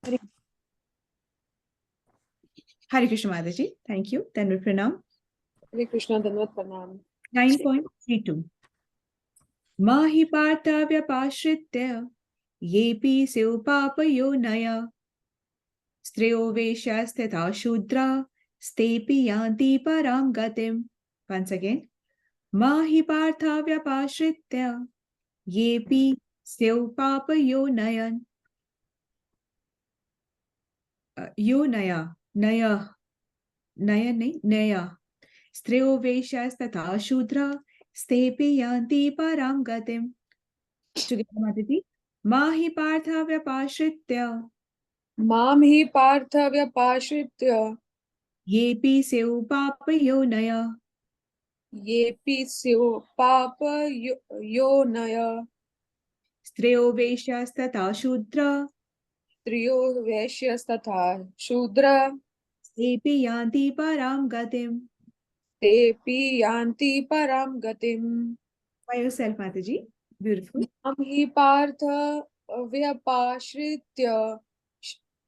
हरे हरे कृष्ण माता जी, thank you. धन्यवाद, प्रणाम। हरे कृष्णा, धन्यवाद, प्रणाम। 9.32 माहि पार्थ व्यपाश्रित्य येऽपि स्युः पापयोनयः स्त्रियो वेश्यास्तथा शूद्रा स्तेऽपि यान्ति परां गतिम्। Once again, माहि पार्थ व्यपाश्रित्य येऽपि स्युः पापयोनयः योनयः नयः नय नहीं नया स्त्रियो वेश्यास्तथा शूद्रा स्तेऽपि यान्ति परां गतिम्। Together, Mataji. माहि पार्थ व्यपाश्रित्य माम ही पार्थ व्यपाश्रित्य येऽपि स्युः पापयोनयः येऽपि स्युः पाप योनय स्त्रियो वेश्यास्तथा शूद्रा स्त्रियो वैश्यस्तथा शूद्र तेऽपि यान्ति परां गतिम्। तेऽपि यान्ति परां गतिम्। By yourself, Mataji. Beautiful. माम ही पार्थ व्यपाश्रित्य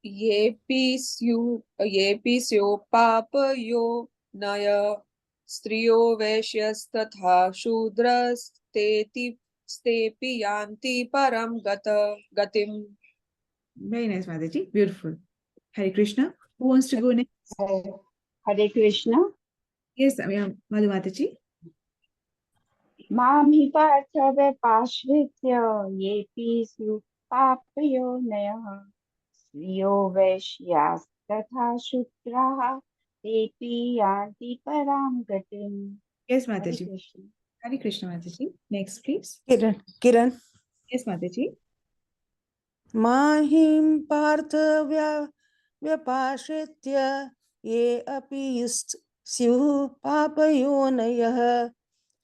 येऽपि स्युः पाप योनय स्त्रियो वैश्यस्तथा शूद्रस्तेऽपि यान्ति परं गतिम्। Very nice, Mataji. Beautiful. Hare Krishna. Who wants to go next? Hare Krishna. Yes, Madhu Mataji. मां हि पार्थ व्यपाश्रित्य येऽपि स्युः पापयोनयः स्त्रियो वैश्यास्तथा शूद्राः तेऽपि यान्ति परां गतिम्। Yes, Hare Mataji. Krishna. Hare Krishna, Mataji. Next, please. Kiran Yes, Mataji. माहिं Partha व्यपाश्रित्य ये अपि स्युः पापयोनयः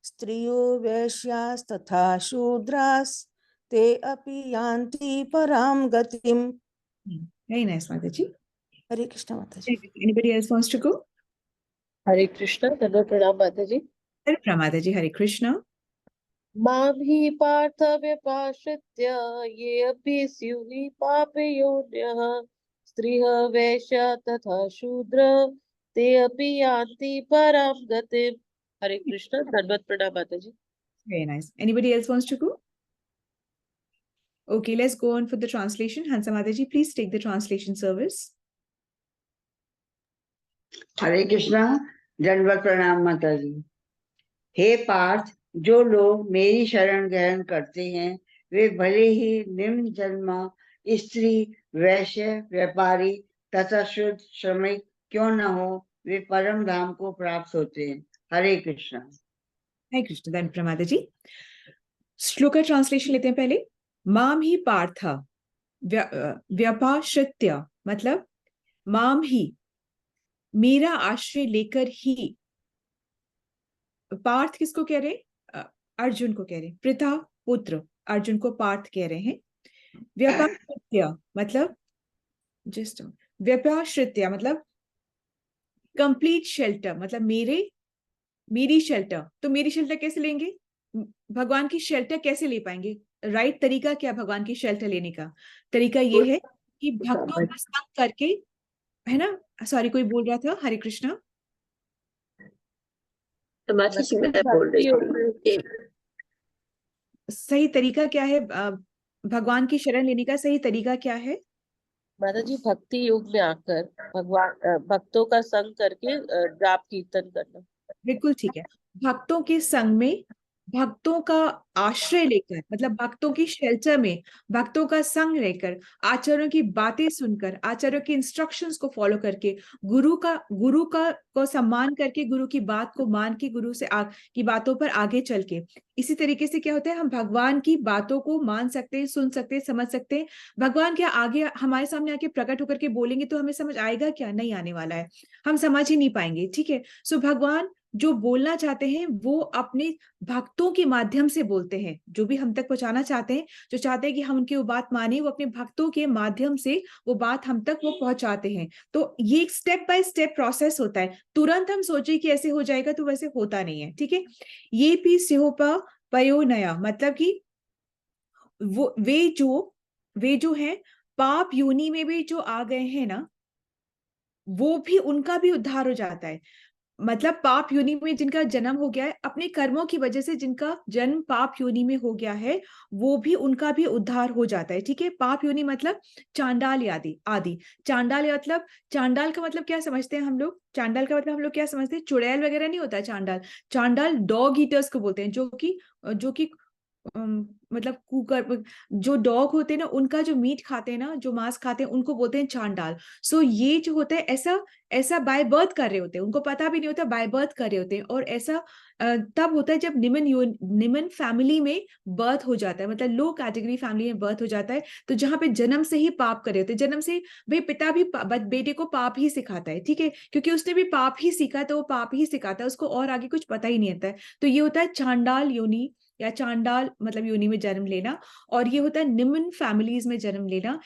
स्त्रियो वैश्यास्तथा शूद्रास्ते अपि यान्ति परां गतिम्। Very nice, Mataji. हरे कृष्ण माता जी। Anybody else wants to go? हरे कृष्ण, धन्यवाद, प्रणाम माता जी। Hare Pramataji. Hare Krishna. मां हि पार्थ व्यपाश्रित्य ये अपि स्युः पापयोनयः स्त्रियः वैश्या तथा शूद्र ते अपि यान्ति परां गतिम्। हरे कृष्ण, धन्यवाद, प्रणाम माता जी। Very nice. Anybody else wants to go? Okay, let's go on for the translation. Hansa Mataji, please take the translation service. हरे कृष्णा, दंडवत प्रणाम माता जी। हे पार्थ, जो लोग मेरी शरण ग्रहण करते हैं वे भले ही निम्न जन्मा स्त्री, वैश्य, व्यापारी तथा शुद्ध श्रमिक क्यों न हो, वे परम धाम को प्राप्त होते हैं। Hare Krishna. Hare Krishna. Then Pramataji. Shloka translation लेते हैं पहले। माम ही पार्थ व्यपाश्रित्य मतलब माम ही, मेरा आश्रय लेकर ही। पार्थ किसको कह रहे? अर्जुन को कह रहे। पृथा पुत्र अर्जुन को पार्थ कह रहे हैं। व्यपाश्रित्य मतलब व्यपाश्रित्य मतलब कंप्लीट शेल्टर, मतलब मेरी शेल्टर। तो मेरी शेल्टर कैसे लेंगे? भगवान की शेल्टर कैसे ले पाएंगे? राइट तरीका क्या भगवान की शेल्टर लेने का? तरीका ये है कि भक्तों का संग करके, है ना। सॉरी, कोई बोल रहा था। हरे कृष्णा। माता जी, मैं बोल रही हूँ। सही तरीका क्या है? भगवान की शरण लेने का सही तरीका क्या है? माता जी, भक्ति योग में आकर भगवान भक्तों का संग करके जाप कीर्तन करना। बिल्कुल ठीक है। भक्तों के संग में, भक्तों का आश्रय लेकर, मतलब भक्तों की शेल्टर में भक्तों का संग लेकर, आचार्यों की बातें सुनकर, आचार्यों के इंस्ट्रक्शंस को फॉलो करके, गुरु का को सम्मान करके, गुरु की बात को मान के, गुरु से की बातों पर आगे चल के, इसी तरीके से क्या होता है, हम भगवान की बातों को मान सकते हैं, सुन सकते हैं, समझ सकते हैं। भगवान क्या आगे हमारे सामने आके प्रकट होकर के बोलेंगे तो हमें समझ आएगा क्या? नहीं आने वाला है, हम समझ ही नहीं पाएंगे। ठीक है। सो भगवान जो बोलना चाहते हैं वो अपने भक्तों के माध्यम से बोलते हैं। जो भी हम तक पहुंचाना चाहते हैं, जो चाहते हैं कि हम उनकी वो बात माने, वो अपने भक्तों के माध्यम से वो बात हम तक वो पहुंचाते हैं। तो ये एक स्टेप बाय स्टेप प्रोसेस होता है। तुरंत हम सोचे कि ऐसे हो जाएगा, तो वैसे होता नहीं है। ठीक है। ये भी सिहोपा पयो नया मतलब कि वो वे जो है पाप योनि में भी जो आ गए हैं ना, वो भी, उनका भी उद्धार हो जाता है। मतलब पाप योनि में जिनका जन्म हो गया है, अपने कर्मों की वजह से जिनका जन्म पाप योनि में हो गया है, वो भी, उनका भी उद्धार हो जाता है। ठीक है, पाप योनि मतलब चांडाल आदि आदि। चांडाल मतलब, चांडाल का मतलब क्या समझते हैं हम लोग? चांडाल का मतलब हम लोग क्या समझते हैं? चुड़ैल वगैरह नहीं होता है चांडाल। चांडाल डॉग ईटर्स को बोलते हैं, जो कि मतलब कुकर, जो डॉग होते हैं ना, उनका जो मीट खाते हैं ना, जो मांस खाते हैं, उनको बोलते हैं चांडाल। सो ये जो होता है, ऐसा ऐसा बाय बर्थ कर रहे होते हैं, उनको पता भी नहीं होता, बाय बर्थ कर रहे होते हैं। और ऐसा तब होता है जब निमन फैमिली में बर्थ हो जाता है, मतलब लो कैटेगरी फैमिली में बर्थ हो जाता है। तो जहाँ पे जन्म से ही पाप करे होते हैं, जन्म से भाई पिता भी बेटे को पाप ही सिखाता है। ठीक है, क्योंकि उसने भी पाप ही सीखा है, तो वो पाप ही सिखाता है, उसको और आगे कुछ पता ही नहीं होता है। तो ये होता है चांडाल योनि, या चांडाल मतलब योनि में जन्म लेना। और ये होता है निम्न फैमिलीज में जन्म लेना।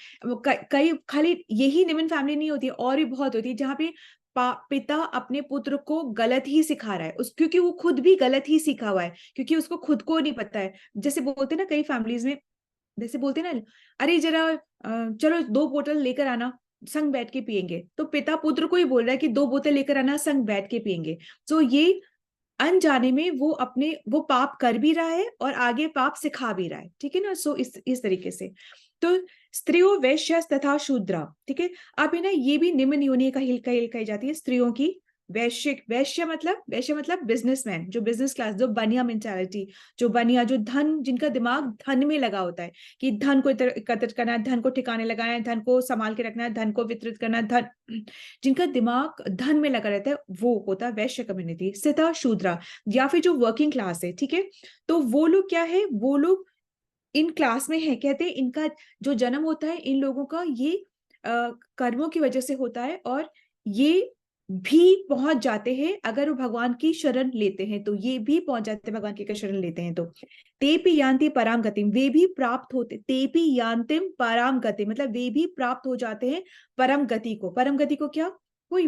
कई खाली यही निम्न फैमिली नहीं होती, और भी बहुत होती है जहाँ पे पिता अपने पुत्र को गलत ही सिखा रहा है, क्योंकि वो खुद भी गलत ही सीखा हुआ है, क्योंकि उसको खुद को नहीं पता है। जैसे बोलते हैं ना कई फैमिलीज में, जैसे बोलते हैं ना, अरे जरा चलो 2 बोतल लेकर आना, संग बैठ के पियेंगे। तो पिता पुत्र को ही बोल रहा है कि 2 बोतल लेकर आना, संग बैठ के पियेंगे। तो ये अनजाने में वो पाप कर भी रहा है और आगे पाप सिखा भी रहा है। ठीक है ना? सो इस तरीके से। तो स्त्रियों, वैश्य तथा शूद्रा, ठीक है। अब है ना, ये भी निम्न योनि का हिल कही जाती है स्त्रियों की। वैश्य मतलब बिजनेसमैन, जो बिजनेस क्लास, जो बनिया मेंटालिटी, जो बनिया, जो धन, जिनका दिमाग धन में लगा होता है, कि धन को एकत्रित करना है, धन को ठिकाने लगाना है, धन को संभाल के रखना है, धन को वितरित करना है, धन, जिनका दिमाग धन में लगा रहता है, वो होता है वैश्य कम्युनिटी। स्थिता शूद्रा, या फिर जो वर्किंग क्लास है, ठीक है। तो वो लोग क्या है, वो लोग इन क्लास में है, कहते हैं इनका जो जन्म होता है, इन लोगों का ये कर्मों की वजह से होता है, और ये भी पहुंच जाते हैं अगर वो भगवान की शरण लेते हैं, तो ये भी पहुंच जाते हैं भगवान की शरण लेते हैं। तो तेपि यान्ति पराम गतिम, वे भी प्राप्त होते, तेपि यान्तिम पराम गति मतलब वे भी प्राप्त हो जाते हैं परम गति को। परम गति को क्या, कोई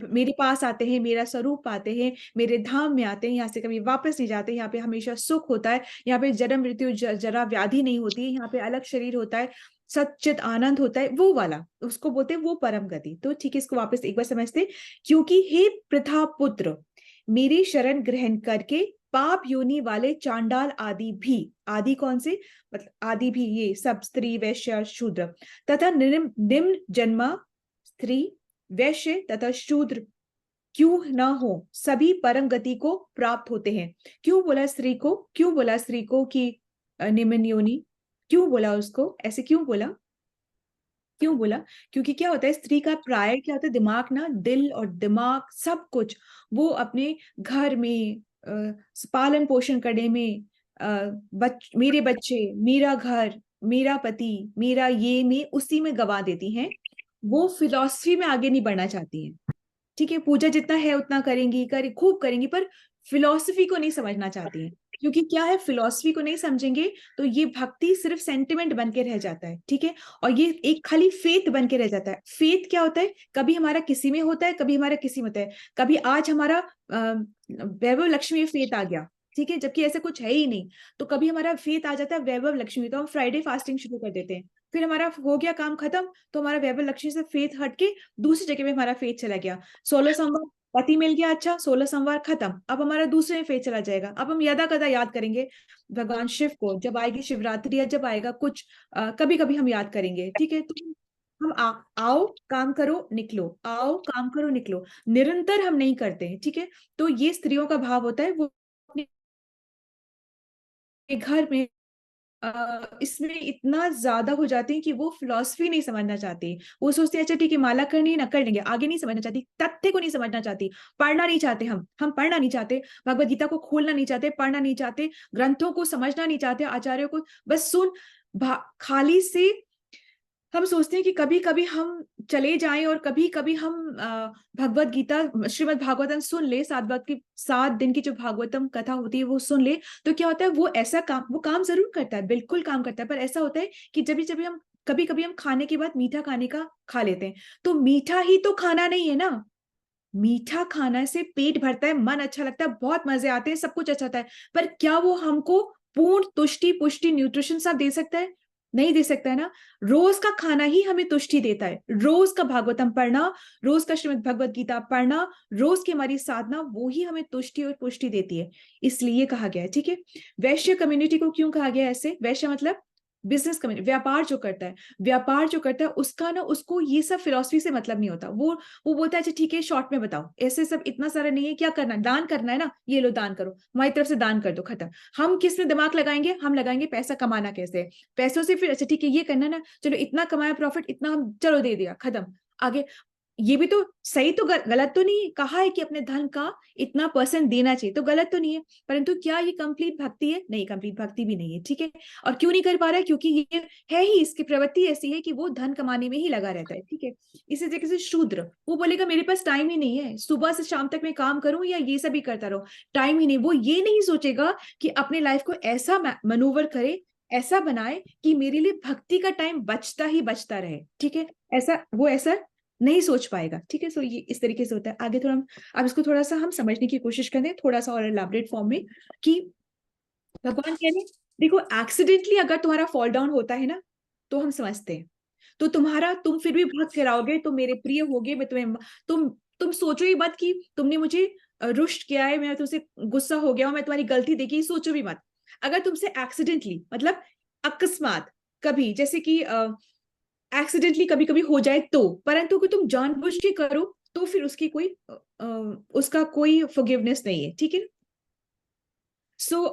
मेरे पास आते हैं, मेरा स्वरूप पाते हैं, मेरे धाम में आते हैं, यहाँ से कभी वापस नहीं जाते, यहाँ पे हमेशा सुख होता है, यहाँ पे जन्म मृत्यु जरा व्याधि नहीं होती, यहाँ पे अलग शरीर होता है, सच्चित आनंद होता है, वो वाला, उसको बोलते हैं वो परम गति। तो ठीक है, इसको वापस एक बार समझते। क्योंकि हे प्रथा पुत्र, मेरी शरण ग्रहण करके पाप योनि वाले चांडाल आदि भी, आदि कौन से, मतलब आदि भी ये सब, स्त्री वैश्य शूद्र तथा निम्न जन्मा स्त्री वैश्य तथा शूद्र क्यों ना हो, सभी परम गति को प्राप्त होते हैं। क्यों बोला स्त्री को, क्यों बोला स्त्री को कि निम्न योनि, क्यों बोला उसको ऐसे, क्यों बोला, क्यों बोला? क्योंकि क्या होता है, स्त्री का प्राय क्या होता है, दिमाग ना, दिल और दिमाग सब कुछ वो अपने घर में पालन पोषण करने में, मेरे बच्चे, मेरा घर, मेरा पति, मेरा ये, में उसी में गवा देती हैं। वो फिलॉसफी में आगे नहीं बढ़ना चाहती हैं। ठीक है, पूजा जितना है उतना करेंगी, खूब करेंगी, पर फिलॉसफी को नहीं समझना चाहती है। क्योंकि क्या है, फिलॉसफी को नहीं समझेंगे तो ये भक्ति सिर्फ सेंटिमेंट बन के रह जाता है। ठीक है, और ये एक खाली फेथ बन के रह जाता है। फेथ क्या होता है, कभी हमारा किसी में होता है, कभी हमारा किसी में होता है। कभी आज हमारा वैभव लक्ष्मी में फेथ आ गया, ठीक है, जबकि ऐसा कुछ है ही नहीं। तो कभी हमारा फेथ आ जाता है वैभव लक्ष्मी, तो हम फ्राइडे फास्टिंग शुरू कर देते हैं। फिर हमारा हो गया काम खत्म, तो हमारा वैभव लक्ष्मी से फेथ हटके दूसरी जगह पे हमारा फेथ चला गया। 16 सोमवार पति मिल गया, अच्छा 16 सोमवार खत्म, अब हमारा दूसरे में फेथ चला जाएगा। अब हम यदा कदा याद करेंगे भगवान शिव को, जब आएगी शिवरात्रि या जब आएगा कुछ कभी कभी हम याद करेंगे। ठीक है, तो हम आओ काम करो निकलो, आओ काम करो निकलो, निरंतर हम नहीं करते हैं। ठीक है, तो ये स्त्रियों का भाव होता है, वो अपने घर में इसमें इतना ज्यादा हो जाते हैं कि वो फिलॉसफी नहीं समझना चाहती। वो सोचते हैं अच्छा ठीक है, माला करनी है ना, कर लेंगे, आगे नहीं समझना चाहती, तथ्य को नहीं समझना चाहती, पढ़ना नहीं चाहते, हम पढ़ना नहीं चाहते, भगवत गीता को खोलना नहीं चाहते, पढ़ना नहीं चाहते, ग्रंथों को समझना नहीं चाहते, आचार्यों को बस खाली से हम सोचते हैं कि कभी कभी हम चले जाएं और कभी कभी हम भगवत गीता, श्रीमद् भागवतम सुन ले, 7 दिन की जो भागवतम कथा होती है वो सुन ले। तो क्या होता है, वो ऐसा काम, वो काम जरूर करता है, बिल्कुल काम करता है, पर ऐसा होता है कि कभी कभी हम खाने के बाद मीठा खाने का खा लेते हैं। तो मीठा ही तो खाना नहीं है ना, मीठा खाना से पेट भरता है, मन अच्छा लगता है, बहुत मजे आते हैं, सब कुछ अच्छा होता है, पर क्या वो हमको पूर्ण तुष्टि पुष्टि न्यूट्रिशन सब दे सकता है? नहीं दे सकता है ना। रोज का खाना ही हमें तुष्टि देता है, रोज का भागवतम पढ़ना, रोज का श्रीमद् भगवत गीता पढ़ना, रोज की हमारी साधना, वो ही हमें तुष्टि और पुष्टि देती है। इसलिए कहा गया है, ठीक है। वैश्य कम्युनिटी को क्यों कहा गया ऐसे? वैश्य मतलब बिजनेस कम्युनिटी, व्यापार जो करता है, व्यापार जो करता है उसका ना, उसको ये सब फिलॉसफी से मतलब नहीं होता। वो बोलता है अच्छा ठीक है शॉर्ट में बताओ, ऐसे सब इतना सारा नहीं है, क्या करना है, दान करना है ना, ये लो दान करो, हमारी तरफ से दान कर दो, खत्म। हम किस में दिमाग लगाएंगे? हम लगाएंगे पैसा कमाना कैसे है, पैसों से फिर अच्छा ठीक है ये करना ना, चलो इतना कमाया प्रॉफिट, इतना हम चलो दे दिया, खत्म, आगे। ये भी तो सही, तो गलत तो नहीं है, कहा है कि अपने धन का इतना % देना चाहिए, तो गलत तो नहीं है। परंतु क्या ये कंप्लीट भक्ति है? नहीं, कंप्लीट भक्ति भी नहीं है, ठीक है। और क्यों नहीं कर पा रहा है? क्योंकि ये है ही, इसकी प्रवृत्ति ऐसी है कि वो धन कमाने में ही लगा रहता है, ठीक है। इसी तरीके से शूद्र, वो बोलेगा मेरे पास टाइम ही नहीं है, सुबह से शाम तक मैं काम करूं या ये सब ही करता रहूं, टाइम ही नहीं। वो ये नहीं सोचेगा कि अपने लाइफ को ऐसा मनूवर करे, ऐसा बनाए कि मेरे लिए भक्ति का टाइम बचता ही बचता रहे, ठीक है। ऐसा नहीं सोच पाएगा, ठीक है। सो ये इस तरीके से होता है। आगे थोड़ा अब इसको थोड़ा सा हम समझने की कोशिश करें, थोड़ा सा और एलाबरेट फॉर्म में, कि भगवान कह रहे हैं देखो एक्सीडेंटली अगर तुम्हारा फॉल डाउन होता है ना, तो हम समझते हैं, तो तुम फिर भी भक्त कराओगे, तो मेरे प्रिय होगे, मैं तुम्हें, तुम सोचो ही मत कि तुमने मुझे रुष्ट किया है, मैं तुमसे गुस्सा हो गया हूं, मैं तुम्हारी गलती देखी, सोचो भी मत। अगर तुमसे एक्सीडेंटली मतलब अकस्मात कभी, जैसे कि एक्सीडेंटली कभी कभी हो जाए तो, परंतु कि तुम जानबूझ के करो तो फिर उसकी कोई उसका कोई फॉरगिवनेस नहीं है, ठीक है। सो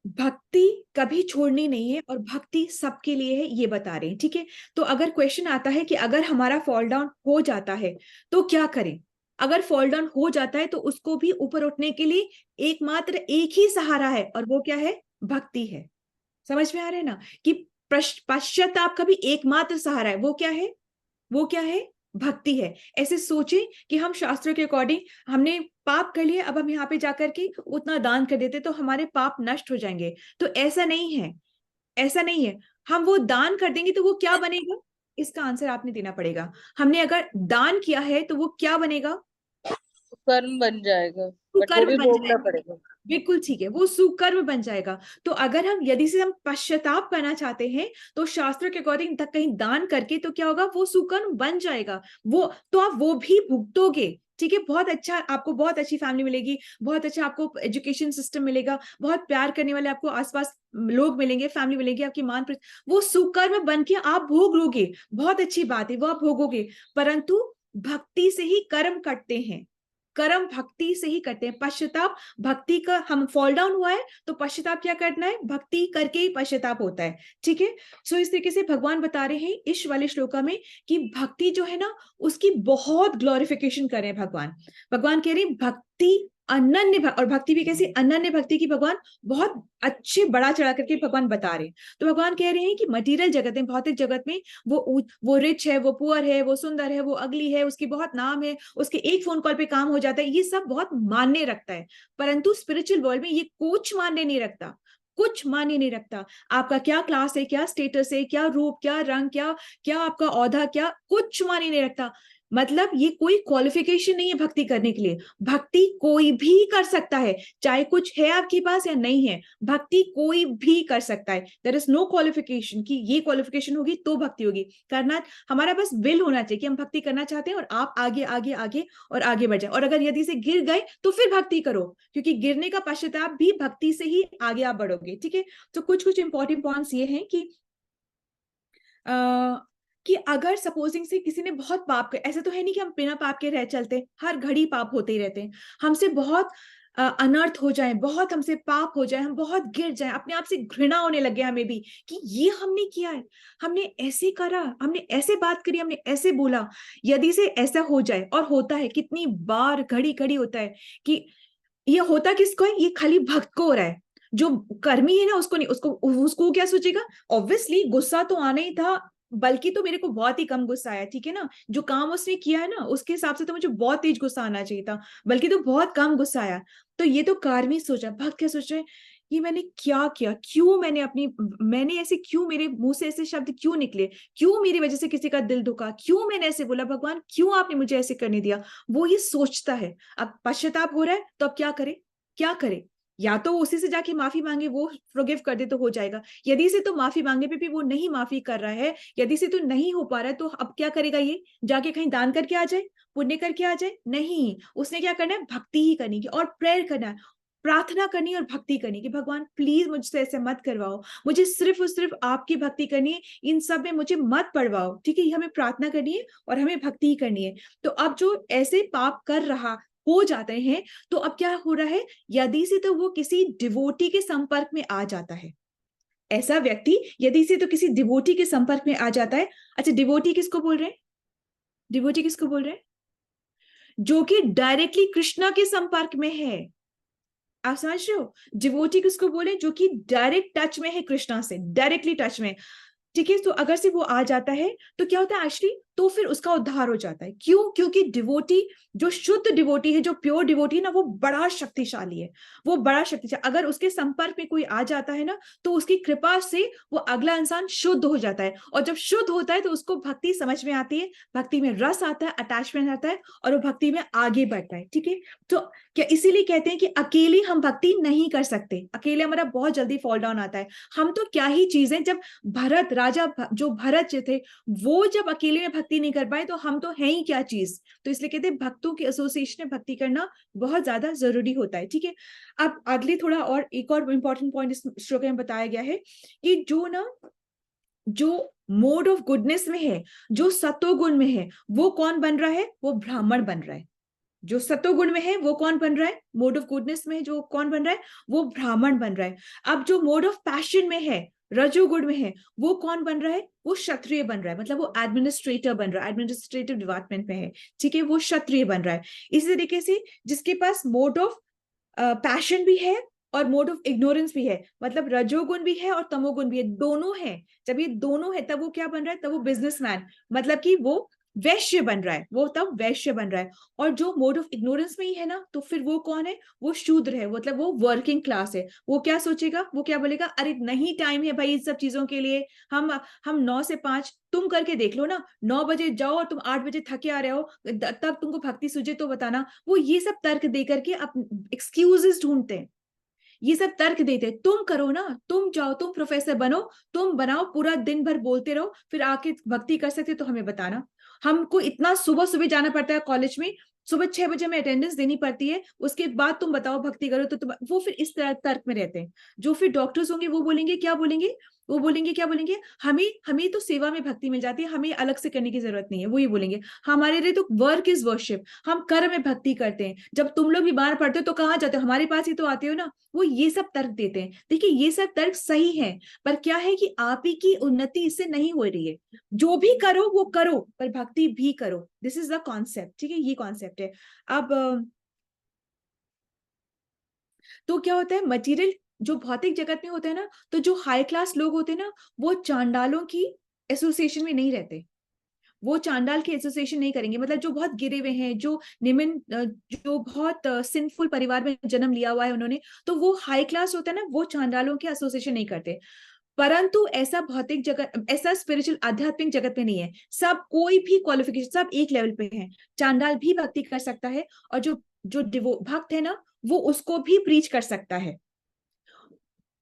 भक्ति कभी छोड़नी नहीं है, और भक्ति सबके लिए है, ये बता रहे हैं, ठीक है। तो अगर क्वेश्चन आता है कि अगर हमारा फॉल डाउन हो जाता है तो क्या करें? अगर फॉल डाउन हो जाता है तो उसको भी ऊपर उठने के लिए एकमात्र एक ही सहारा है, और वो क्या है? भक्ति है। समझ में आ रहा है ना, कि पश्चाताप का भी एकमात्र सहारा है, वो क्या है? वो क्या है? भक्ति है। ऐसे सोचें कि हम शास्त्रों के अकॉर्डिंग हमने पाप कर लिए, अब हम यहाँ पे जाकर के उतना दान कर देते तो हमारे पाप नष्ट हो जाएंगे, तो ऐसा नहीं है, ऐसा नहीं है। हम वो दान कर देंगे तो वो क्या बनेगा? इसका आंसर आपने देना पड़ेगा। हमने अगर दान किया है तो वो क्या बनेगा? कर्म बन जाएगा, बट वो कुकर्म भी बन भोगना जाएगा। पड़ेगा। बिल्कुल ठीक है, वो सुकर्म बन जाएगा। तो अगर हम यदि से हम पश्चाताप करना चाहते हैं तो शास्त्र के अकॉर्डिंग तक कहीं दान करके तो क्या होगा? वो सुकर्म बन जाएगा, वो तो आप वो भी भुगतोगे, ठीक है। बहुत अच्छा, आपको बहुत अच्छी फैमिली मिलेगी, बहुत अच्छा आपको एजुकेशन सिस्टम मिलेगा, बहुत प्यार करने वाले आपको आसपास लोग मिलेंगे, फैमिली मिलेगी, आपकी मान वो सुकर्म बन के आप भोग लोगे, बहुत अच्छी बात है, वो आप भोगोगे। परंतु भक्ति से ही कर्म कटते हैं, कर्म भक्ति से ही करते हैं। पश्चाताप भक्ति का, हम फॉल डाउन हुआ है तो पश्चाताप क्या करना है? भक्ति करके ही पश्चाताप होता है, ठीक है। सो इस तरीके से भगवान बता रहे हैं इस वाले श्लोका में कि भक्ति जो है ना, उसकी बहुत ग्लोरिफिकेशन कर रहे हैं भगवान। भगवान कह रहे हैं भक्ति अनन्य, और भक्ति भी कैसी? अनन्य भक्ति की भगवान बहुत अच्छे बड़ा चढ़ा करके भगवान बता रहे हैं। तो भगवान कह रहे हैं कि मटीरियल जगत में, भौतिक जगत में, वो रिच है, वो पुअर है, वो सुंदर है, वो अगली है, उसकी बहुत नाम है, उसके एक फोन कॉल पे काम हो जाता है, ये सब बहुत मान्य रखता है। परंतु स्पिरिचुअल वर्ल्ड में ये कुछ मान्य नहीं रखता, कुछ मान्य नहीं रखता। आपका क्या क्लास है, क्या स्टेटस है, क्या रूप, क्या रंग, क्या क्या आपका औधा, क्या कुछ मान्य नहीं रखता। मतलब ये कोई क्वालिफिकेशन नहीं है भक्ति करने के लिए। भक्ति कोई भी कर सकता है, चाहे कुछ है आपके पास या नहीं है, भक्ति कोई भी कर सकता है। देयर इज नो क्वालिफिकेशन कि ये क्वालिफिकेशन होगी तो भक्ति होगी। करना हमारा बस विल होना चाहिए कि हम भक्ति करना चाहते हैं, और आप आगे आगे आगे और आगे बढ़ जाए। और अगर यदि से गिर गए तो फिर भक्ति करो, क्योंकि गिरने का पश्चाताप भी भक्ति से ही आगे आप बढ़ोगे, ठीक है। तो कुछ कुछ इंपॉर्टेंट पॉइंट्स ये हैं कि अगर सपोजिंग से किसी ने बहुत पाप कर, ऐसा तो है नहीं कि हम बिना पाप के रह चलते, हर घड़ी पाप होते ही रहते हैं, हमसे बहुत अनर्थ हो जाए, बहुत हमसे पाप हो जाए, हम बहुत गिर जाए, अपने आप से घृणा होने लगे हमें भी कि ये हमने किया है, हमने ऐसे करा, हमने ऐसे बात करी, हमने ऐसे बोला। यदि से ऐसा हो जाए, और होता है कितनी बार, घड़ी घड़ी होता है, कि ये होता किसको है? ये खाली भक्त को हो रहा है। जो कर्मी है ना, उसको नहीं, उसको क्या सोचेगा? ऑब्वियसली गुस्सा तो आना ही था, बल्कि तो मेरे को बहुत ही कम गुस्सा आया, ठीक है ना। जो काम उसने किया है ना, उसके हिसाब से तो मुझे बहुत तेज गुस्सा आना चाहिए था, बल्कि तो बहुत कम गुस्सा आया। तो ये तो कार्मी सोचा। भक्त क्या सोच रहे हैं? ये मैंने क्या किया? क्यों मैंने ऐसे, क्यों मेरे मुंह से ऐसे शब्द क्यों निकले? क्यों मेरी वजह से किसी का दिल दुखा? क्यों मैंने ऐसे बोला? भगवान क्यों आपने मुझे ऐसे करने दिया? वो ये सोचता है। अब पश्चाताप हो रहा है तो अब क्या करे? क्या करे? या तो उसी से जाके माफी मांगे, वो फॉरगिव कर दे तो हो जाएगा। यदि से तो माफी मांगने पे भी वो नहीं माफी कर रहा है, यदि से तो नहीं हो पा रहा है, तो अब क्या करेगा? ये जाके कहीं दान करके आ जाए, पुण्य करके आ जाए? नहीं, उसने क्या करना है? भक्ति ही करनी है और प्रेयर करना है, प्रार्थना करनी और भक्ति करनी कि भगवान प्लीज मुझसे ऐसे मत करवाओ, मुझे सिर्फ और सिर्फ आपकी भक्ति करनी है, इन सब में मुझे मत पड़वाओ। ठीक है, हमें प्रार्थना करनी है और हमें भक्ति ही करनी है। तो अब जो ऐसे पाप कर रहा हो जाते हैं, तो अब क्या हो रहा है? यदि से तो वो किसी डिवोटी के संपर्क में आ जाता है। ऐसा व्यक्ति यदि से तो किसी डिवोटी के संपर्क में आ जाता है। अच्छा, डिवोटी किसको बोल रहे हैं? डिवोटी किसको बोल रहे हैं? जो कि डायरेक्टली कृष्णा के संपर्क में है। आप समझ रहे हो? डिवोटी किसको बोले? जो कि डायरेक्ट टच में है कृष्णा से, डायरेक्टली टच में। ठीक है, तो अगर से वो आ जाता है तो क्या होता है एक्चुअली? तो फिर उसका उद्धार हो जाता है। क्यों? क्योंकि डिवोटी, जो शुद्ध डिवोटी है, जो प्योर डिवोटी है ना, वो बड़ा शक्तिशाली है, वो बड़ा शक्तिशाली। अगर उसके संपर्क में कोई आ जाता है ना, तो उसकी कृपा से वो अगला इंसान शुद्ध हो जाता है, और जब शुद्ध होता है तो उसको भक्ति समझ में आती है, भक्ति में रस आता है, अटैचमेंट आता है, और वो भक्ति में आगे बढ़ता है। ठीक है, तो क्या इसीलिए कहते हैं कि अकेले हम भक्ति नहीं कर सकते, अकेले हमारा बहुत जल्दी फॉल डाउन आता है। हम तो क्या ही चीज है, जब भरत राजा, जो भरत जी थे, वो जब अकेले में भक्ति नहीं कर पाए, तो हम तो हैं ही क्या चीज। तो इसलिए कहते हैं भक्तों की एसोसिएशन में भक्ति करना बहुत ज्यादा जरूरी होता है। ठीक है, अब अगली थोड़ा और एक और इंपॉर्टेंट पॉइंट इस श्लोक में बताया गया है कि जो मोड ऑफ गुडनेस में है, जो सत्वगुण में है, वो कौन बन रहा है? वो ब्राह्मण बन रहा है। जो सत्वगुण में है वो कौन बन रहा है? मोड ऑफ गुडनेस में जो कौन बन रहा है? वो ब्राह्मण बन रहा है। अब जो मोड ऑफ पैशन में है, रजोगुण में है, वो कौन बन रहा है? वो क्षत्रिय बन रहा है, मतलब वो एडमिनिस्ट्रेटर बन रहा है, एडमिनिस्ट्रेटिव डिपार्टमेंट में है। ठीक है, वो क्षत्रिय बन रहा है। इसी तरीके से जिसके पास मोड ऑफ पैशन भी है और मोड ऑफ इग्नोरेंस भी है, मतलब रजोगुण भी है और तमोगुण भी है, दोनों है। जब ये दोनों है तब वो क्या बन रहा है? तब वो बिजनेसमैन, मतलब कि वो वैश्य बन रहा है, वो तब वैश्य बन रहा है। और जो मोड ऑफ इग्नोरेंस में ही है ना, तो फिर वो कौन है? वो शूद्र है, मतलब वो वर्किंग क्लास है। वो क्या सोचेगा? वो क्या बोलेगा? अरे नहीं टाइम है भाई इन सब चीजों के लिए, हम 9 से 5, तुम करके देख लो ना, 9 बजे जाओ और तुम 8 बजे थके आ रहे हो, तब तुमको भक्ति सूझे तो बताना। वो ये सब तर्क दे करके एक्सक्यूजेस ढूंढते हैं, ये सब तर्क देते हैं। तुम करो ना, तुम जाओ, तुम प्रोफेसर बनो, तुम बनाओ, पूरा दिन भर बोलते रहो, फिर आके भक्ति कर सकते तो हमें बताना। हमको इतना सुबह सुबह जाना पड़ता है कॉलेज में, सुबह 6 बजे में अटेंडेंस देनी पड़ती है, उसके बाद तुम बताओ भक्ति करो तो वो फिर इस तरह तर्क में रहते हैं। जो फिर डॉक्टर्स होंगे वो बोलेंगे, क्या बोलेंगे? वो बोलेंगे क्या बोलेंगे? हमें तो सेवा में भक्ति मिल जाती है, हमें अलग से करने की जरूरत नहीं है। वो ये बोलेंगे हमारे लिए तो वर्क इज वर्शिप, हम कर्म में भक्ति करते हैं। जब तुम लोग बीमार पड़ते हो तो कहाँ जाते हो? हमारे पास ही तो आते हो ना। वो ये सब तर्क देते हैं। देखिए, ये सब तर्क सही है, पर क्या है कि आप ही की उन्नति इससे नहीं हो रही है। जो भी करो वो करो, पर भक्ति भी करो। This is the concept. ठीक है, ये कॉन्सेप्ट है। अब तो क्या होता है, मटेरियल जो भौतिक जगत में होता है ना, तो जो हाई क्लास लोग होते हैं ना, वो चांडालों की एसोसिएशन में नहीं रहते, वो चांडाल की एसोसिएशन नहीं करेंगे। मतलब जो बहुत गिरे हुए हैं, जो निम्न, जो बहुत सिंफुल परिवार में जन्म लिया हुआ है उन्होंने, तो वो हाई क्लास होता है ना, वो चांडालों की एसोसिएशन नहीं करते। परंतु ऐसा भौतिक जगत, ऐसा स्पिरिचुअल आध्यात्मिक जगत में नहीं है। सब कोई भी क्वालिफिकेशन, सब एक लेवल पे है। चांडाल भी भक्ति कर सकता है, और जो जो भक्त है ना, वो उसको भी प्रीच कर सकता है,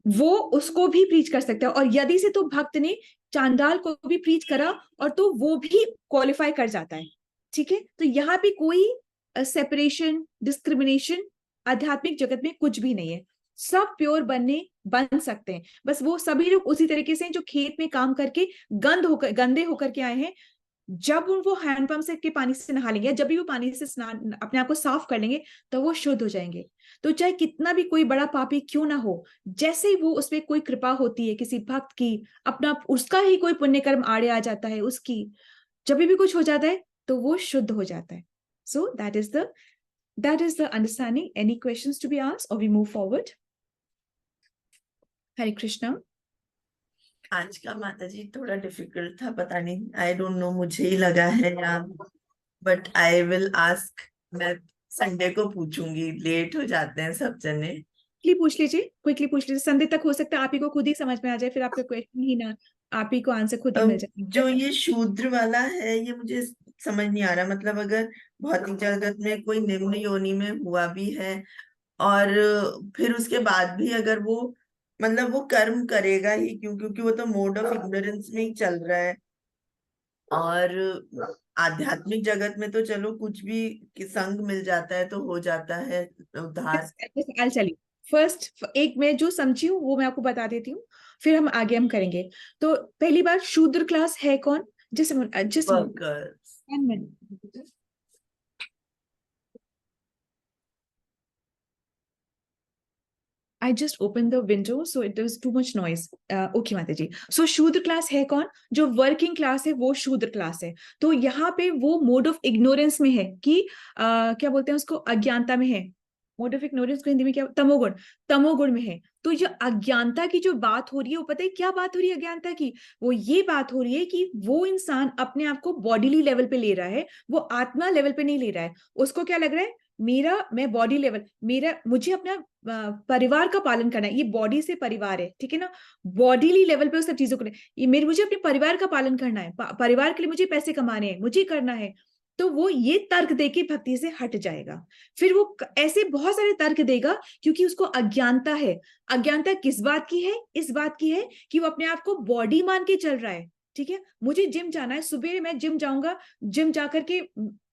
वो उसको भी प्रीच कर सकता है। और यदि से तो भक्त ने चांडाल को भी प्रीच करा, और तो वो भी क्वालिफाई कर जाता है। ठीक है, तो यहाँ पे कोई सेपरेशन, डिस्क्रिमिनेशन आध्यात्मिक जगत में कुछ भी नहीं है। सब प्योर बन सकते हैं। बस वो सभी लोग उसी तरीके से जो खेत में काम करके गंदे होकर के आए हैं, जब वो हैंडपंप से के पानी से नहा लेंगे, जब भी वो पानी से स्नान, अपने आप को साफ कर लेंगे, तो वो शुद्ध हो जाएंगे। तो चाहे कितना भी कोई बड़ा पापी क्यों ना हो, जैसे ही वो उसमें कोई कृपा होती है किसी भक्त की, अपना उसका ही कोई पुण्य कर्म आड़े आ जाता है, उसकी जब भी कुछ हो जाता है, तो वो शुद्ध हो जाता है। So that is the understanding. Any questions to be asked और we move forward? Hare Krishna. आज का माता जी थोड़ा डिफिकल्ट था, पता नहीं, आई डोंट नो, मुझे ही लगा है या, बट आई विल आस्क। मैं संडे को पूछूंगी, लेट हो जाते हैं सब जने। क्विकली पूछ लीजिए, संडे तक हो सकता है आप ही को खुद ही समझ में आ जाए, फिर आपका क्वेश्चन ही ना, आप ही को आंसर खुद ही मिल जाए। जो ये शूद्र वाला है, ये मुझे समझ नहीं आ रहा। मतलब अगर भौतिक जगत में कोई निम्न योनि में हुआ भी है और फिर उसके बाद भी अगर वो मतलब वो कर्म करेगा ही क्यों, क्योंकि वो तो मोड ऑफ इग्नोरेंस में ही चल रहा है। और आध्यात्मिक जगत में तो चलो कुछ भी कि संग मिल जाता है तो हो जाता है उद्धार। I'll tell you. फर्स्ट एक मैं जो समझी हूँ वो मैं आपको बता देती हूँ, फिर हम आगे हम करेंगे। तो पहली बात, शूद्र क्लास है कौन? जिस workers. I just opened the window, so it was too much noise. Okay, माता जी। So शूद्र क्लास है कौन? जो वर्किंग क्लास है वो शूद्र क्लास है। तो यहाँ पे वो मोड ऑफ इग्नोरेंस में है कि क्या बोलते हैं उसको, अज्ञानता में है। मोड ऑफ इग्नोरेंस को हिंदी में क्या, तमोगुण, तमोगुण में है। तो ये अज्ञानता की जो बात हो रही है, वो पता है क्या बात हो रही है अज्ञानता की? वो ये बात हो रही है कि वो इंसान अपने आप को बॉडीली लेवल पे ले रहा है, वो आत्मा लेवल पे नहीं ले रहा है। उसको क्या लग रहा है, मैं बॉडी लेवल, मुझे अपना परिवार का पालन करना है, ये बॉडी से परिवार है, ठीक है ना, बॉडीली लेवल पे उस सब चीजों को ये मुझे अपने परिवार का पालन करना है, परिवार के लिए मुझे पैसे कमाने हैं, मुझे करना है। तो वो ये तर्क देके भक्ति से हट जाएगा। फिर वो ऐसे बहुत सारे तर्क देगा, क्योंकि उसको अज्ञानता है। अज्ञानता किस बात की है? इस बात की है कि वो अपने आप को बॉडी मान के चल रहा है। ठीक है, मुझे जिम जाना है, सुबह मैं जिम जाऊंगा, जिम जाकर के,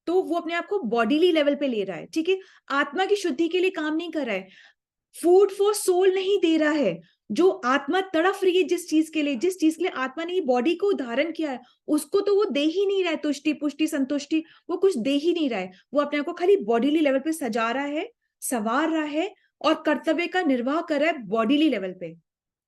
तो वो अपने आप को बॉडीली लेवल पे ले रहा है। ठीक है, आत्मा की शुद्धि के लिए काम नहीं कर रहा है, फूड फॉर सोल नहीं दे रहा है। जो आत्मा तड़फ रही है जिस चीज के लिए, जिस चीज के लिए आत्मा ने बॉडी को धारण किया है, उसको तो वो दे ही नहीं रहा है, तुष्टि पुष्टि संतुष्टि, वो कुछ दे ही नहीं रहा है। वो अपने आप को खाली बॉडीली लेवल पे सजा रहा है, संवार रहा है, और कर्तव्य का निर्वाह कर रहा है बॉडीली लेवल पे।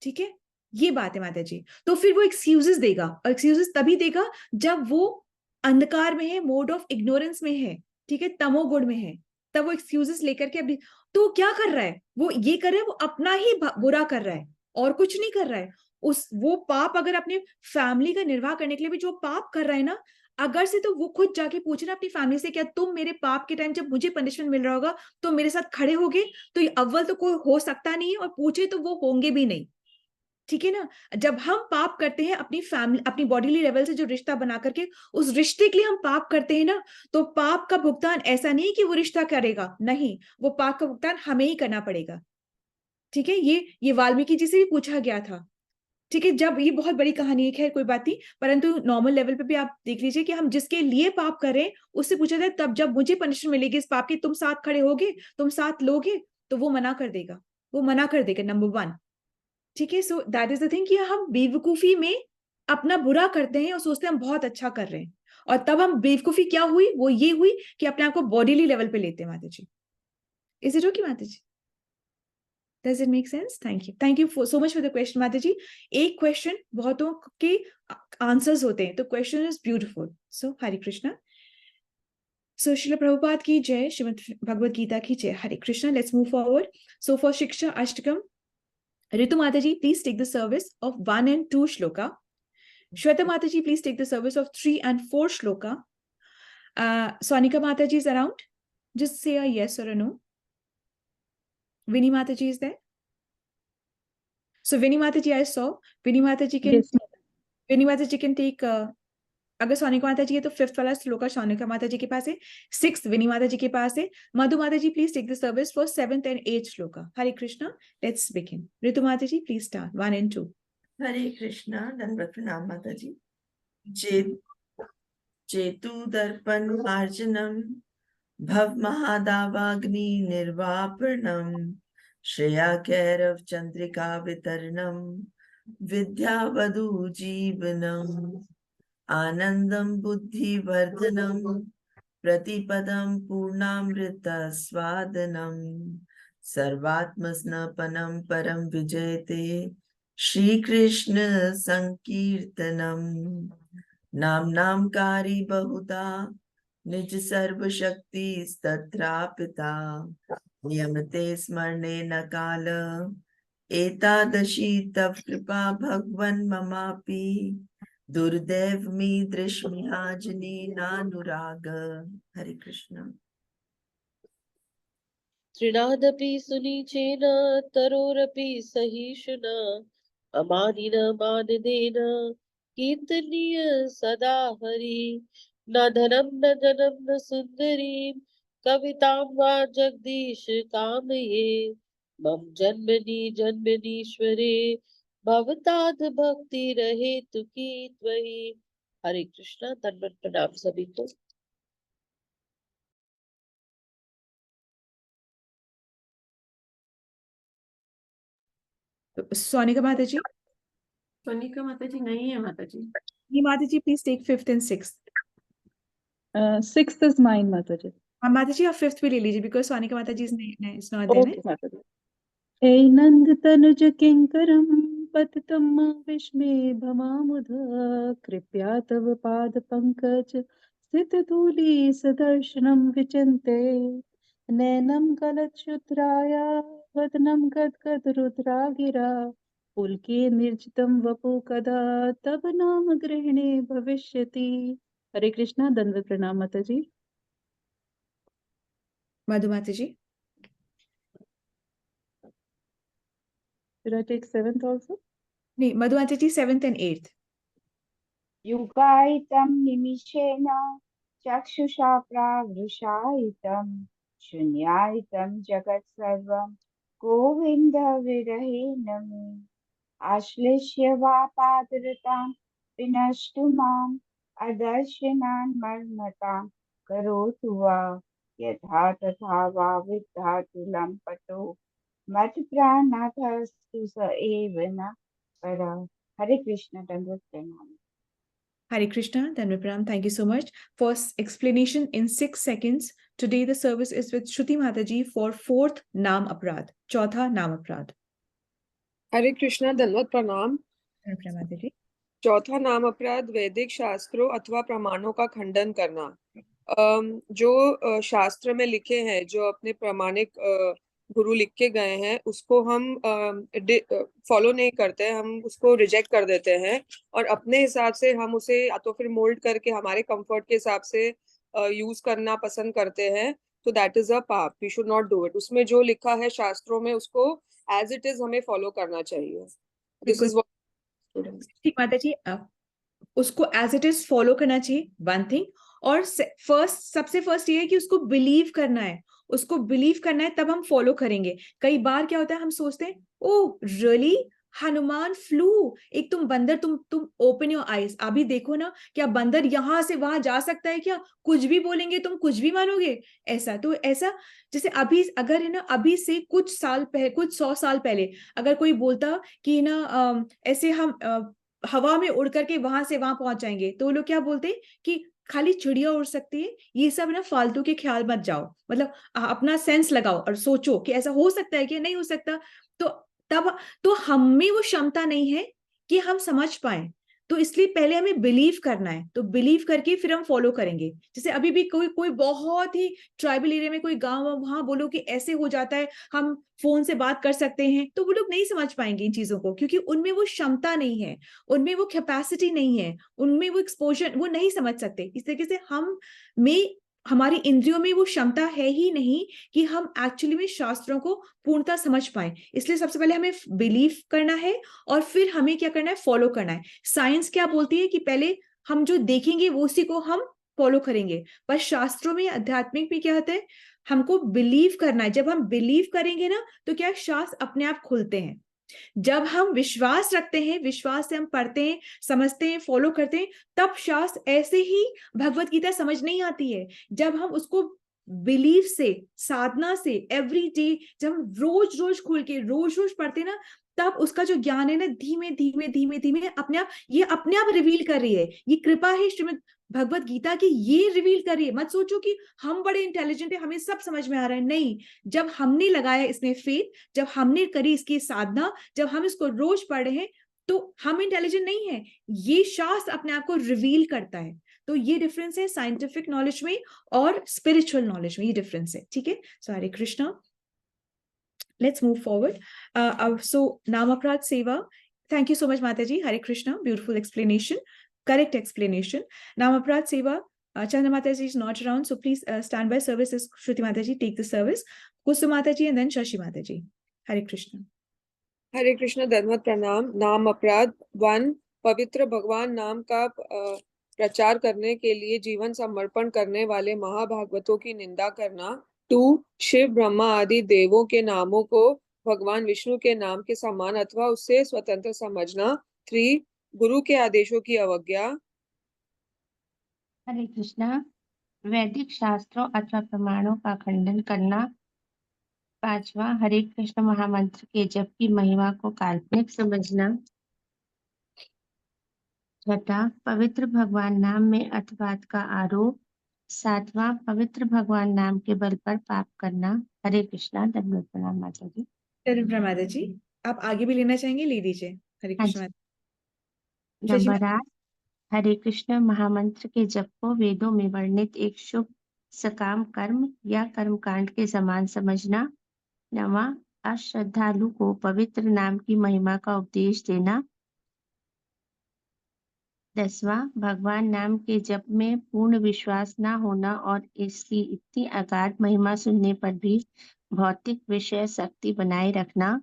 ठीक है, ये बात है माता जी। तो फिर वो एक्सक्यूजेस देगा, और एक्सक्यूजेस तभी देगा जब वो अंधकार में है, मोड ऑफ इग्नोरेंस में है, ठीक है, तमोगुण में है, तब वो एक्सक्यूजेस लेकर के अपनी, तो क्या कर रहा है वो, ये कर रहा है वो अपना ही बुरा कर रहा है, और कुछ नहीं कर रहा है। वो पाप अगर अपने फैमिली का निर्वाह करने के लिए भी जो पाप कर रहा है ना, अगर से तो वो खुद जाके पूछना अपनी फैमिली से, क्या तुम मेरे पाप के टाइम जब मुझे पनिशमेंट मिल रहा होगा तो मेरे साथ खड़े होगे? तो ये अव्वल तो कोई हो सकता नहीं है, और पूछे तो वो होंगे भी नहीं। ठीक है ना, जब हम पाप करते हैं अपनी फैमिली, अपनी बॉडीली लेवल से जो रिश्ता बना करके, उस रिश्ते के लिए हम पाप करते हैं ना, तो पाप का भुगतान ऐसा नहीं कि वो रिश्ता करेगा, नहीं, वो पाप का भुगतान हमें ही करना पड़ेगा। ठीक है, ये वाल्मीकि जी से भी पूछा गया था। ठीक है, जब ये बहुत बड़ी कहानी है, खैर कोई बात नहीं, परंतु नॉर्मल लेवल पे भी आप देख लीजिए कि हम जिसके लिए पाप करें, उससे पूछा जाए तब जब मुझे पनिशमेंट मिलेगी इस पाप की, तुम साथ खड़े होगे, तुम साथ लोगे? तो वो मना कर देगा, वो मना कर देगा, नंबर 1। ठीक है, so that is the thing कि हम बेवकूफी में अपना बुरा करते हैं और सोचते हैं हम बहुत अच्छा कर रहे हैं, और तब हम बेवकूफी क्या हुई, वो ये हुई कि अपने आप को बॉडीली लेवल पे लेते हैं माता जी। इज इट ओके माता जी? Does it make sense? Thank you so much for the question, माता जी। एक क्वेश्चन बहुतों के आंसर्स होते हैं, तो question is beautiful. So Hare Krishna. So Srila Prabhupada ki jai, Srimad Bhagavad Gita ki jai. Hare Krishna. Let's move forward. So for Shiksha Ashtakam, Ritu Mataji, please take the service of 1 and 2 shloka. Shweta Mataji, please take the service of 3 and 4 shloka. Sonika Mataji is around. Just say a yes or a no. Vinny Mataji is there. So Vinny Mataji, I saw. Vinny Mataji can, Yes, Vinny Mataji can take. अगर सोनिका माता जी है तो 5th वाला श्लोका सोनिका माता जी के पास है, 6th विनी माता जी के पास है। मधु माता ji, please take the service for 7th and 8th shloka. Hare Krishna, let's begin. Ritu माता ji, please start 1 and 2। Hare Krishna, दंडवत प्रणाम माता जी। चेतु दर्पण मार्जनम भव महादावाग्नि निर्वापणम श्रेया कैरव चंद्रिका वितरणम विद्यावधू जीवनम आनंदम बुद्धिवर्धनम प्रतिपदम पूर्णामृत स्वादनम सर्वात्मस्नपनम परम विजयते श्री कृष्ण संकीर्तनम नाम नामकारी बहुधा निज सर्व शक्ति तत्रापिता नियमते स्मरणे न काल एतादशी तव कृपा भगवन् ममापि दुर्दैव मी दृश्मिहाजनी नानुराग। हरे कृष्ण। तृणादपि सुनीचेन तरोरपि सहिष्णुना अमानिन मानदेन कीर्तनीय सदा हरि। न धनं न जनं न सुन्दरीं कवितां वा जगदीश कामये मम जन्मनि जन्मनीश्वरे भवताद भक्ति रहे तुकी त्वयि। हरे कृष्णा। दंडवत प्रणाम सभी को। सोनिका माता जी, सोनिका माता जी नहीं है माता जी। ये माता ji please take 5th and 6th. 6th is mine, Mataji. हाँ माता जी, आप 5th भी ले लीजिए बिकॉज सोनिका माता ji is not there. Okay, Mataji. हे नंद तनुज किंकरम पतितं विस्मे भमामुध कृपया तव पाद पंकज स्थित धूलि सदर्शनं विचिन्ते नैनं गलच्छुद्राया वदनं गद्गद रुद्रागिरा पुलके निर्जितं वपु कदा तब नाम गृहिणे भविष्यति। हरे कृष्णा। दंडवत प्रणाम माताजी। मधु माता जी, Should I take 7th also? नहीं मधु माता जी 7th and 8th. युगायितं निमिषेण चक्षुषा प्रावृषायितं शून्यायितं जगत् सर्वं गोविन्द विरहेण मे आश्लेष्य वा पादरतां विनष्टु माम् अदर्शनान् मर्मतां करोतु वा यथा तथा वा विद्धातु लम्पटो मत्प्राणनाथस्तु स एव न परः। हरे कृष्ण। दंडवत प्रणाम। Hare Krishna, Dhanva Pranam. Thank you so much for explanation in 6 seconds. Today the service is with Shruti Mataji for 4th Naam Aparadh, चौथा नाम अपराध. हरे कृष्णा। दंडवत प्रणाम। Dhanva Pranam Mataji. चौथा नाम अपराध वैदिक शास्त्रों अथवा प्रमाणों का खंडन करना। जो शास्त्र में लिखे हैं, जो अपने प्रामाणिक गुरु लिख के गए हैं, उसको हम फॉलो नहीं करते हैं, हम उसको रिजेक्ट कर देते हैं और अपने हिसाब से हम उसे या तो फिर मोल्ड करके हमारे कंफर्ट के हिसाब से यूज करना पसंद करते हैं। तो दैट इज अ पाप, we should not do it. उसमें जो लिखा है शास्त्रों में उसको एज इट इज हमें फॉलो करना चाहिए। दिस इज व्हाट ठीक माता जी, उसको एज इट इज फॉलो करना चाहिए, वन थिंग. और सबसे फर्स्ट ये है कि उसको बिलीव करना है. उसको बिलीव करना है तब हम फॉलो करेंगे. कई बार क्या होता है, हम सोचते हैं ओह रियली हनुमान फ्लू. एक तुम बंदर, तुम ओपन योर आईज, अभी देखो ना, क्या बंदर यहां से वहां जा सकता है क्या? कुछ भी बोलेंगे तुम कुछ भी मानोगे. ऐसा तो ऐसा जैसे अभी अगर है ना, अभी से कुछ 100 साल पहले अगर कोई बोलता कि ना ऐसे हम हवा में उड़ करके वहां से वहां पहुंच जाएंगे, तो लोग क्या बोलते हैं कि खाली चिड़िया उड़ सकती है, ये सब ना फालतू के ख्याल मत जाओ. मतलब अपना सेंस लगाओ और सोचो कि ऐसा हो सकता है कि नहीं हो सकता. तो तब तो हम में वो क्षमता नहीं है कि हम समझ पाए. तो इसलिए पहले हमें बिलीव करना है, तो बिलीव करके फिर हम फॉलो करेंगे. जैसे अभी भी कोई कोई बहुत ही ट्राइबल एरिया में कोई गांव, वहां बोलो कि ऐसे हो जाता है, हम फोन से बात कर सकते हैं, तो वो लोग नहीं समझ पाएंगे इन चीजों को, क्योंकि उनमें वो क्षमता नहीं है, उनमें वो कैपेसिटी नहीं है, उनमें वो एक्सपोजर, वो नहीं समझ सकते. इस तरीके से हमारी इंद्रियों में वो क्षमता है ही नहीं कि हम एक्चुअली में शास्त्रों को पूर्णतः समझ पाए. इसलिए सबसे पहले हमें बिलीव करना है और फिर हमें क्या करना है, फॉलो करना है. साइंस क्या बोलती है कि पहले हम जो देखेंगे वो उसी को हम फॉलो करेंगे, पर शास्त्रों में, आध्यात्मिक में क्या होता है, हमको बिलीव करना है. जब हम बिलीव करेंगे ना, तो क्या शास्त्र अपने आप खुलते हैं. जब हम विश्वास रखते हैं, विश्वास से हम पढ़ते हैं, समझते हैं, फॉलो करते हैं, तब शास्त्र ऐसे ही भगवत गीता समझ नहीं आती है. जब हम उसको बिलीव से, साधना से, एवरी डे, जब हम रोज रोज खुल के रोज रोज पढ़ते ना, तब उसका जो ज्ञान है ना, धीमे धीमे धीमे धीमे अपने आप रिवील कर रही है. ये कृपा है श्रीमद् भगवत गीता की, ये रिवील कर रही है. मत सोचो कि हम बड़े इंटेलिजेंट है, हमें सब समझ में आ रहा है. नहीं, जब हमने लगाया इसमें फेथ, जब हमने करी इसकी साधना, जब हम इसको रोज पढ़ रहे हैं, तो हम इंटेलिजेंट नहीं है, ये शास्त्र अपने आप को रिवील करता है. तो ये डिफरेंस है साइंटिफिक नॉलेज में और स्पिरिचुअल नॉलेज में, ये डिफरेंस है. ठीक है. सो हरे Krishna, let's move forward. So नाम अपराध सेवा, thank you so much Mataji. Hare Krishna, beautiful explanation, correct explanation. नाम अपराध सेवा, Chandra Mataji is not around, so please stand by services. Shruti Mataji, take the service. Kusum Mataji and then Shashi Mataji. Hare Krishna. हरे कृष्ण। धन्यवाद प्रणाम। नाम अपराध 1, पवित्र भगवान नाम का प्रचार करने के लिए जीवन समर्पण करने वाले महाभागवतों की निंदा करना। 2 शिव ब्रह्मा आदि देवों के नामों को भगवान विष्णु के नाम के समान अथवा उससे स्वतंत्र समझना। 3 गुरु के आदेशों की अवज्ञा। हरे कृष्णा, वैदिक शास्त्रों अथवा प्रमाणों का खंडन करना। 5वां, हरे कृष्ण महामंत्र के जप की महिमा को काल्पनिक समझना। 6वां, पवित्र भगवान नाम में अर्थवाद का आरोप। 7वां, पवित्र भगवान नाम के बल पर पाप करना। हरे कृष्णा, दंडवत प्रणाम माता जी। धन्यवाद माता जी। आप आगे भी लेना चाहेंगे, ले दीजिए। हरे हाँ कृष्ण जी। माता। शशि नंबर 8, हरे कृष्ण महामंत्र के जप को वेदों में वर्णित एक शुभ सकाम कर्म या कर्मकांड के समान समझना। 9वां, अश्रद्धालु को पवित्र नाम की महिमा का उपदेश देना। 10वां, भगवान नाम के जप में पूर्ण विश्वास न होना और इसकी इतनी अगाध महिमा सुनने पर भी भौतिक विषय शक्ति बनाए रखना।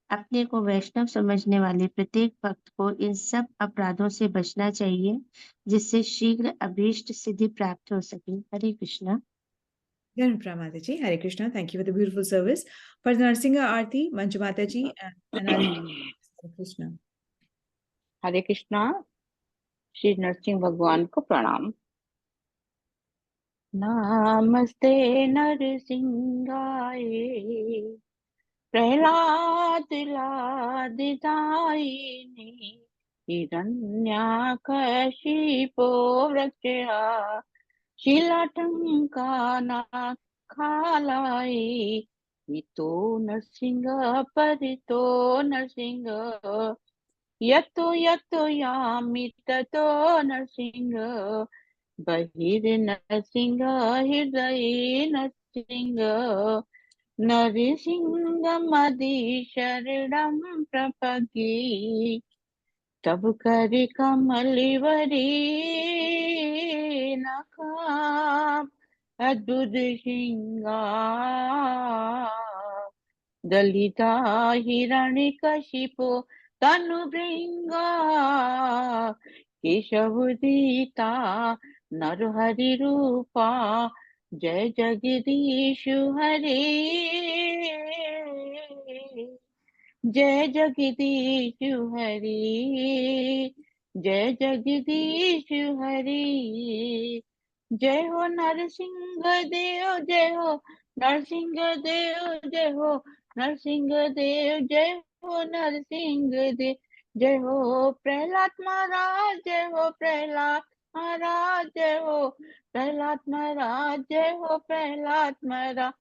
अपने को वैष्णव समझने वाले प्रत्येक भक्त को इन सब अपराधों से बचना चाहिए, जिससे शीघ्र अभीष्ट सिद्धि प्राप्त हो सके। हरे कृष्णा। धन्यवाद माता ji. Hare Krishna. Thank you for the beautiful service. For the Narasimha aarti, Manju माता जी and हरे कृष्णा। हरे कृष्णा, श्री नरसिंह भगवान को प्रणाम। नमस्ते नरसिंहाय, प्रहलाद लादितायिने, हिरण्याकशिपो वृक्षया, शिलाटंकाना खालाय, इतो नरसिंह परितो नरसिंह, यतो यतो यामि ततो नरसिंह, बहिर्नरसिंह हृदये नरसिंह, नरसिंहमदिशरणं प्रपद्ये, तब कर कमलवरे नकाम अद्भुत श्रृंगार, दलिता हिरण्यकशिपो तनुभृंगा, केशवदीता नरहरि रूपा, जय जगदीश हरे, जय जगदीश हरे, जय जगदीश हरे, जय हो नरसिंह देव, जय हो नरसिंह देव, जय हो नरसिंह देव, जय हो नरसिंह देव, जय हो प्रहलाद महाराज, जय हो प्रहलाद महाराज, जय हो प्रहलाद महाराज, जय हो प्रहलाद महाराज,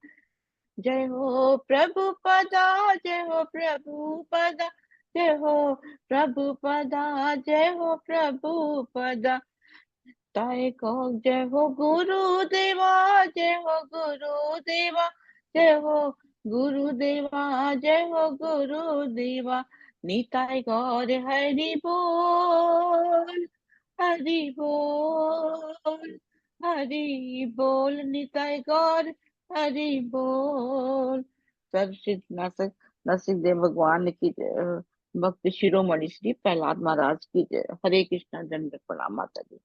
जय हो प्रभुपदा, जय हो प्रभुपदा, जय हो प्रभुपदा, जय हो प्रभुपदा, ताय को जय हो गुरुदेवा, जय हो गुरुदेवा, जय हो गुरुदेवा, जय हो गुरुदेवा, निताय गौर हरि बोल, हरि बोल, हरि बोल, निताय गौर हरि बोल। सर्वसिद्ध नरसिंह देव भगवान की जय, भक्त शिरोमणि श्री प्रहलाद महाराज की जय। हरे कृष्णा, दंडवत प्रणाम माता जी।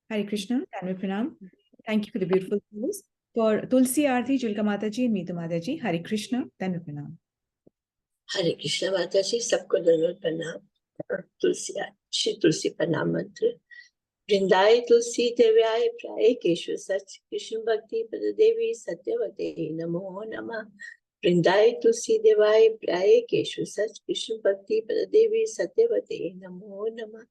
Hare Krishna, Tanvi Pranam. Thank you for the beautiful service. For Tulsi Aarti, Julka Mataji and Meeta Mataji, Hare Krishna, Tanvi Pranam. हरे कृष्ण माता जी, सबको दंडवत प्रणाम। श्री तुलसी प्रणाम मंत्र। वृंदाय तुलसी देव्याय प्राय केशव सच कृष्ण भक्ति पद देवी सत्यवते नमो नमः। वृंदाय तुलसी देवाय प्राय केशव सच कृष्ण भक्ति पद देवी सत्यवते नमो नमः।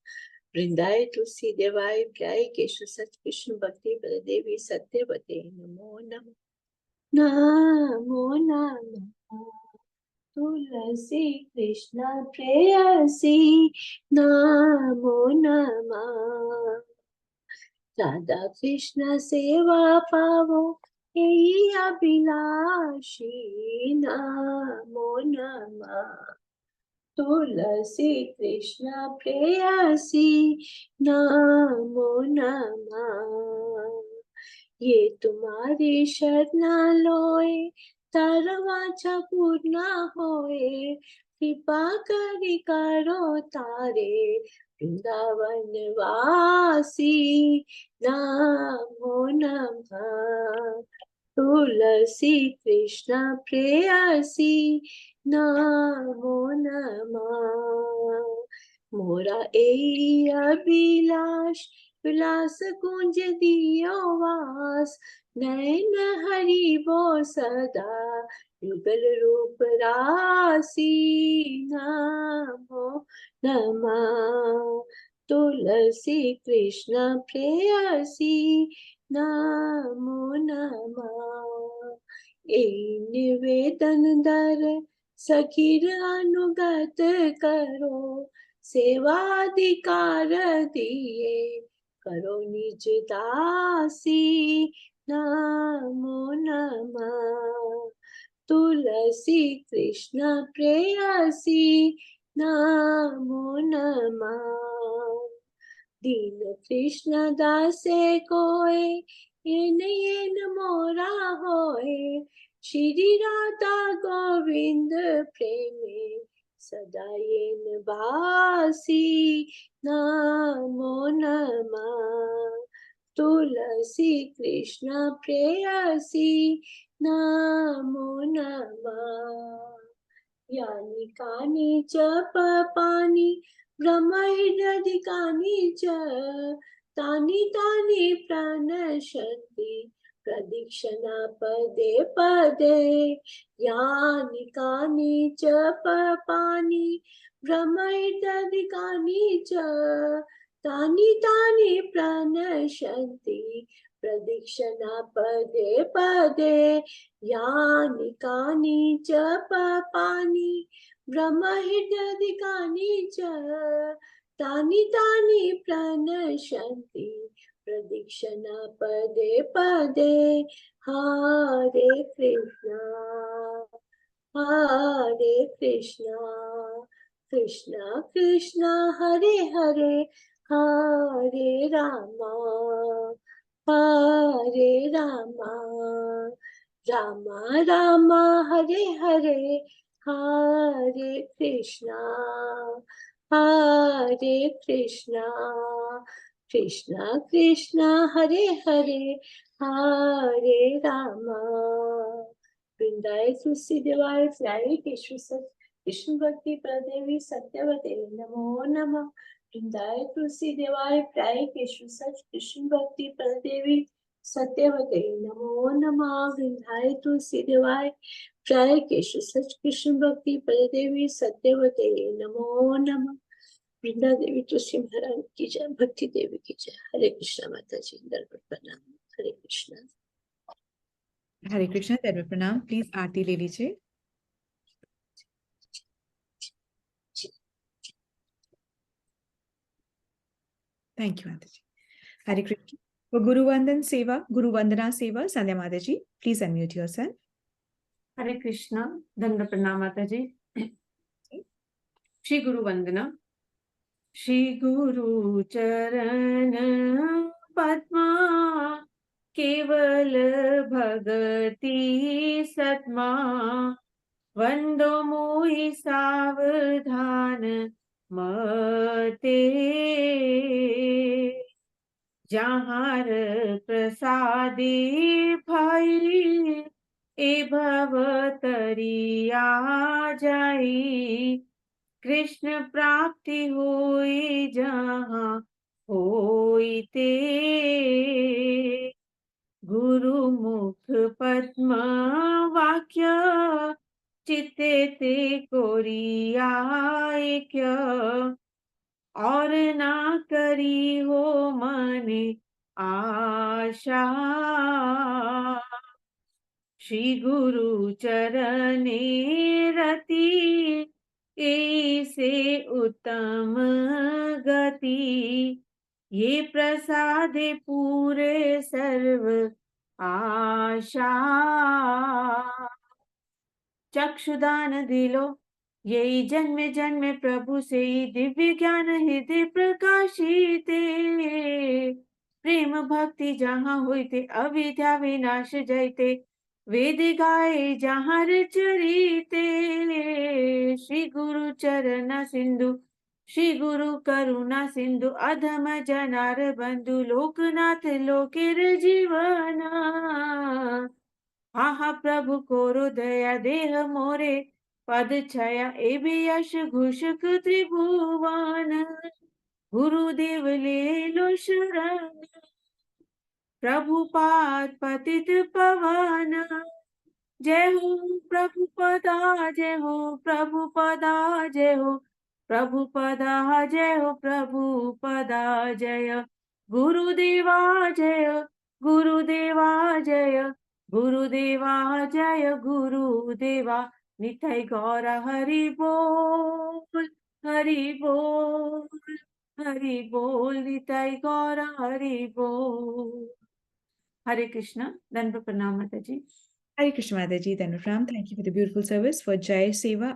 वृंदाय तुलसी देवाय प्राय केशव सच कृष्ण भक्ति पद देवी सत्यवते नमो नमः। नमो नमः तुलसी कृष्ण प्रेयसी, नमो नमः। राधा कृष्ण सेवा पावो यही अभिलाषी, नमो नमः। तुलसी कृष्ण प्रेयसी, नमो नमः। ये तुम्हारी शरणा लोए, तारवाचा पूर्ण होए, कृपा करी करो तारे, वृंदावन वासी नमो नमः। तुलसी कृष्ण प्रेयसी नमो नमः। मोरा ए अभिलाष विलास कुंज दियो वास, नैन हरि बो सदा युगल रूप रासी नमो नमः। तुलसी कृष्ण प्रेयसी नमो नमः। ए निवेदन दर सखीर अनुगत करो, सेवाधिकार दिए करो निज दासी नमो नमः। तुलसी कृष्ण प्रेयसी नमो नमः। दीन कृष्ण दासे कोय येन येन मोरा होय, श्री राधा गोविंद प्रेमे सदा येन बासी नमो नमः। तुलसी कृष्ण प्रेयसी नमो नमः। यानि कानि च पापानि ब्रह्मैरधिकानि च, तानि तानि प्रणश्यन्ति प्रदक्षिणा पदे पदे। यानि कानि च पापानि ब्रह्मैरधिकानि च, तानि तानि प्रणश्यन्ति प्रदक्षिणा पदे पदे। यानि कानि च पापानि ब्रह्महितधिकानि च, तानि तानि प्रणश्यन्ति प्रदक्षिणा पदे पदे। हरे कृष्णा कृष्णा कृष्णा हरे हरे, हरे रामा रामा रामा हरे हरे, हरे कृष्णा कृष्णा कृष्णा हरे हरे, हरे रामा। वृंदाय तुलसी देवाय प्यारे केशव सच विष्णु भक्ति प्रदेवी सत्यवते नमो नमः। वृंदाय तुलसी देवाय प्यारे केशव सच विष्णु भक्ति प्रदेवी सत्यवते नमो नमः। वृंदाय तुलसी देवाय प्यारे केशव सच कृष्ण भक्ति प्रदेवी सत्यवते नमो नमः। वृंदा देवी तुलसी महाराज की जय, भक्ति देवी की जय। हरे कृष्णा माता जी, दंडवत प्रणाम। हरे कृष्णा। हरे कृष्णा, दंडवत प्रणाम। प्लीज आरती ले लीजिए। थैंक यू माता जी। हरे कृष्ण। वो गुरुवंदन सेवा, गुरु वंदना सेवा, संध्या माता जी, प्लीज अनम्यूट योरसेल्फ। हरे कृष्णा, दंड प्रणाम माता जी। श्री गुरु वंदना। श्री गुरु चरण पद्मा, केवल भगति सत्मा, वंदो मोहि सावधान मते। जहाँ प्रसादे भाई, ए भव तरिया जाई, कृष्ण प्राप्ति होई जहाँ होई ते। गुरु मुख पद्म वाक्य, चित्ते ते कोरिया ऐक्य, और ना करी हो मने आशा। श्री गुरु चरणे रति, ऐसे उत्तम गति, ये प्रसादे पूरे सर्व आशा। चक्षुदान दिलो यही जन्मे जन्मे, प्रभु से ही दिव्य ज्ञान हृदय प्रकाशिते। प्रेम भक्ति जहाँ होते, अविद्या विनाश जयते, वेद गाए जहाँ चरिते। श्री गुरु चरण सिंधु, श्री गुरु करुणा सिंधु अधम जनार बंधु लोकनाथ लोकेर जीवना। आहा प्रभु कोरो दया देह मोरे पद छाया एबी यश घोषक त्रिभुवन। गुरुदेव ले लो शरण प्रभुपाद पतित पावन। जय हो प्रभुपदा जय हो प्रभुपदा जय हो प्रभुपदा जय हो प्रभुपदा जय। गुरुदेवा जय गुरुदेवा जय गुरुदेवा जय गुरुदेवा। निताई गौर हरि बोल हरि बोल हरि बोल निताई गौर हरि बोल। हरे कृष्णा। दंड प्रणाम माता जी। Hare Krishna Mataji, Dhanapram. Thank you for the beautiful service for Jai Seva.